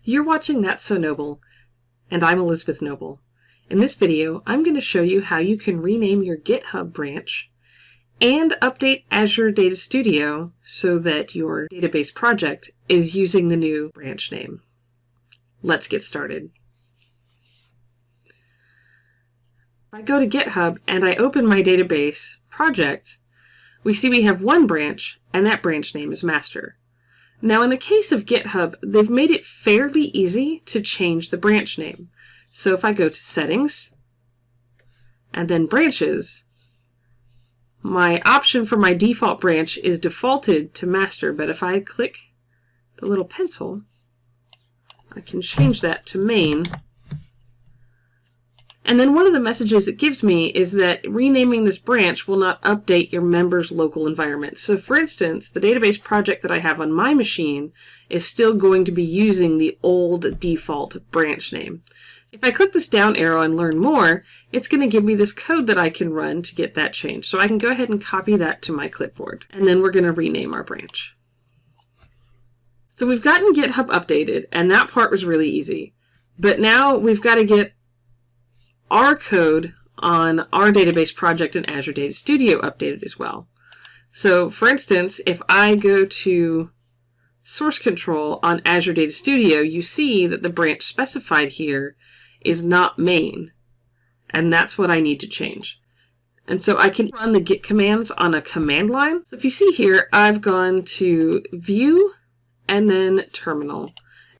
You're watching That's So Noble, and I'm Elizabeth Noble. In this video, I'm going to show you how you can rename your GitHub branch and update Azure Data Studio so that your database project is using the new branch name. Let's get started. If I go to GitHub and I open my database project, we see we have one branch, and that branch name is master. Now, in the case of GitHub, they've made it fairly easy to change the branch name. So if I go to Settings, and then Branches, my option for my default branch is defaulted to master, but if I click the little pencil, I can change that to main. And then one of the messages it gives me is that renaming this branch will not update your member's local environment. So for instance, the database project that I have on my machine is still going to be using the old default branch name. If I click this down arrow and learn more, it's going to give me this code that I can run to get that changed. So I can go ahead and copy that to my clipboard. And then we're going to rename our branch. So we've gotten GitHub updated, and that part was really easy. But now we've got to get our code on our database project in Azure Data Studio updated as well. So for instance, if I go to source control on Azure Data Studio, you see that the branch specified here is not main. And that's what I need to change. And so I can run the git commands on a command line. So if you see here, I've gone to View and then Terminal.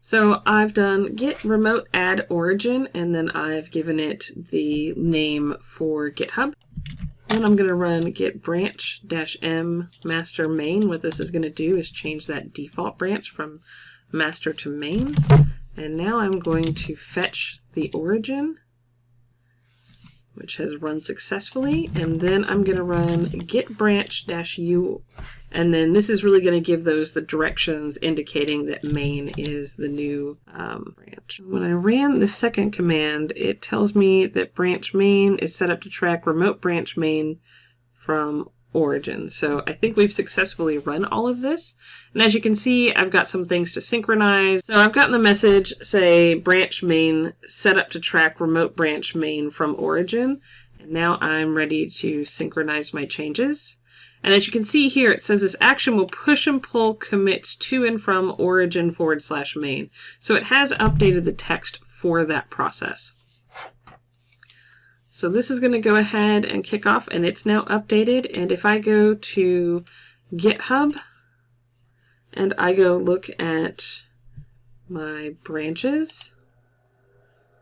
So I've done git remote add origin, and then I've given it the name for GitHub. And I'm going to run git branch-m master main. What this is going to do is change that default branch from master to main. And now I'm going to fetch the origin, which has run successfully. And then I'm going to run git branch-u. And then this is really going to give those the directions indicating that main is the new branch. When I ran the second command, it tells me that branch main is set up to track remote branch main from origin. So I think we've successfully run all of this. And as you can see, I've got some things to synchronize. So I've gotten the message say branch main set up to track remote branch main from origin. And now I'm ready to synchronize my changes. And as you can see here, it says this action will push and pull commits to and from origin/main. So it has updated the text for that process. So this is going to go ahead and kick off, and it's now updated. And if I go to GitHub and I go look at my branches,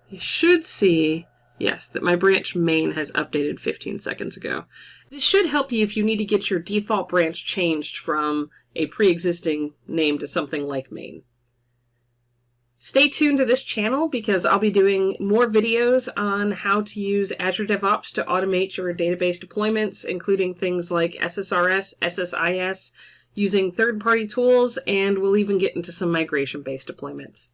you should see, yes, that my branch main has updated 15 seconds ago. This should help you if you need to get your default branch changed from a pre-existing name to something like main. Stay tuned to this channel because I'll be doing more videos on how to use Azure DevOps to automate your database deployments, including things like SSRS, SSIS, using third-party tools, and we'll even get into some migration-based deployments.